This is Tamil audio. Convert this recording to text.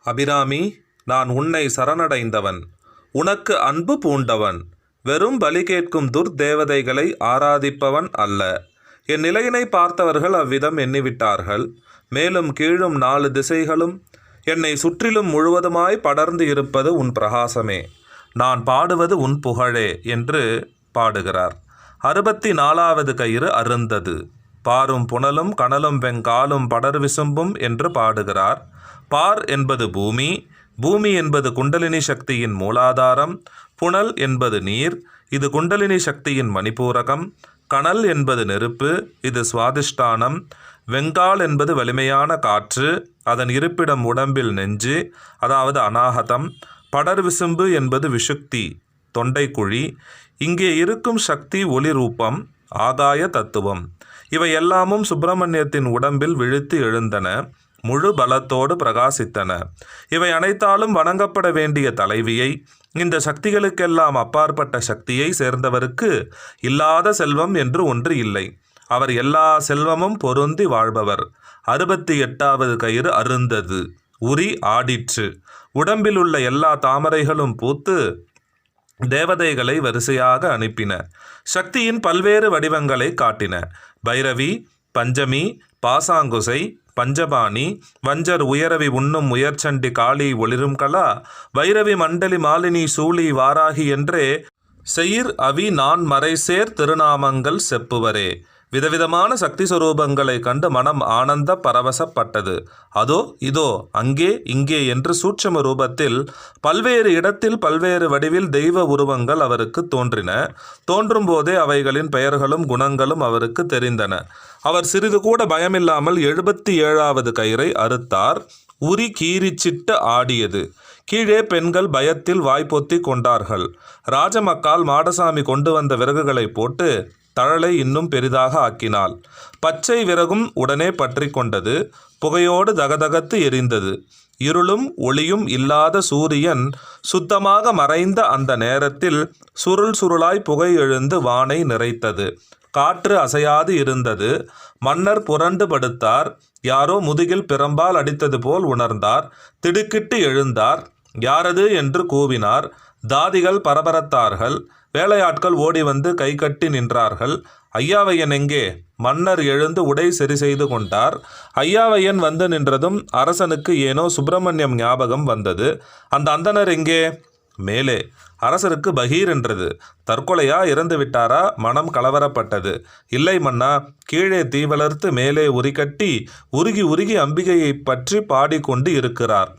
அபிராமி, நான் உன்னை சரணடைந்தவன், உனக்கு அன்பு பூண்டவன், வெறும் பலி கேட்கும் துர்தேவதைகளை ஆராதிப்பவன் அல்ல. என் நிலையினை பார்த்தவர்கள் அவ்விதம் எண்ணிவிட்டார்கள். மேலும் கீழும் 4 திசைகளும் என்னை சுற்றிலும் முழுவதுமாய் படர்ந்து இருப்பது உன் பிரகாசமே, நான் பாடுவது உன் புகழே என்று பாடுகிறார். 64வது கயிறு அருந்தது, பாரும் புனலும் கனலும் வெங்காலும் படர் விசும்பும் என்று பாடுகிறார். பார் என்பது பூமி, பூமி என்பது குண்டலினி சக்தியின் மூலாதாரம், புனல் என்பது நீர், இது குண்டலினி சக்தியின் மணிப்பூரகம், கனல் என்பது நெருப்பு, இது சுவாதிஷ்டானம், வெங்கால் என்பது வலிமையான காற்று, அதன் இருப்பிடம் உடம்பில் நெஞ்சு, அதாவது அநாகதம், படர் விசும்பு என்பது விஷுக்தி, தொண்டைக்குழி, இங்கே இருக்கும் சக்தி ஒளி ரூபம், ஆகாய தத்துவம். இவை எல்லாமும் சுப்பிரமணியத்தின் உடம்பில் விழித்து எழுந்தன, முழு பலத்தோடு பிரகாசித்தன. இவை அனைத்தாலும் வணங்கப்பட வேண்டிய தலைவியை, இந்த சக்திகளுக்கெல்லாம் அப்பாற்பட்ட சக்தியை சேர்ந்தவருக்கு இல்லாத செல்வம் என்று ஒன்று இல்லை. அவர் எல்லா செல்வமும் பொருந்தி வாழ்பவர். 68வது கயிறு அருந்தது, உரி ஆடிற்று. உடம்பில் உள்ள எல்லா தாமரைகளும் பூத்து தேவதைகளை வரிசையாக அனுப்பின. சக்தியின் பல்வேறு வடிவங்களை காட்டின. பைரவி, பஞ்சமி, பாசாங்குசை, பஞ்சபாணி, வஞ்சர் உயரவி உண்ணும் உயர்ச்சண்டி காளி ஒளிரும் கலா, வைரவி மண்டலி மாலினி சூளி வாராகி என்றே செயிர் அவி நான் மறைசேர் திருநாமங்கள் செப்புவரே. விதவிதமான சக்தி சுரூபங்களை கண்டு மனம் ஆனந்த பரவசப்பட்டது. அதோ இதோ அங்கே இங்கே என்று சூட்சும ரூபத்தில் பல்வேறு இடத்தில் பல்வேறு வடிவில் தெய்வ உருவங்கள் அவருக்கு தோன்றின. தோன்றும் போதே அவைகளின் பெயர்களும் குணங்களும் அவருக்கு தெரிந்தன. அவர் சிறிது கூட பயமில்லாமல் 77வது கயிறை அறுத்தார். உரி கீரிச்சிட்டு ஆடியது. கீழே பெண்கள் பயத்தில் வாய்ப்பொத்தி கொண்டார்கள். ராஜமக்கால் மாடசாமி கொண்டு வந்த விறகுகளை போட்டு தழலை இன்னும் பெரிதாக ஆக்கினாள். பச்சை விறகும் உடனே பற்றி கொண்டது. புகையோடு தகதகத்து எரிந்தது. இருளும் ஒளியும் இல்லாத சூரியன் சுத்தமாக மறைந்த அந்த நேரத்தில் சுருள் சுருளாய் புகை எழுந்து வானை நிறைத்தது. காற்று அசையாது இருந்தது. மன்னர் புரண்டு படுத்தார். யாரோ முதுகில் பிரம்பால் அடித்தது போல் உணர்ந்தார். திடுக்கிட்டு எழுந்தார். யாரது என்று கூவினார். தாதிகள் பரபரத்தார்கள். வேலையாட்கள் ஓடி வந்து கை கட்டி நின்றார்கள். ஐயாவையன் எங்கே? மன்னர் எழுந்து உடை சரி செய்து கொண்டார். ஐயாவையன் வந்து நின்றதும் அரசனுக்கு ஏனோ சுப்பிரமணியம் ஞாபகம் வந்தது. அந்த அந்தனர் எங்கே? மேலே. அரசருக்கு பகீர் என்றது. தற்கொலையா, இறந்து விட்டாரா? மனம் கலவரப்பட்டது. இல்லை மன்னா, கீழே தீ வளர்த்து மேலே உரி கட்டி உருகி உருகி அம்பிகையை பற்றி பாடிக்கொண்டு இருக்கிறார்.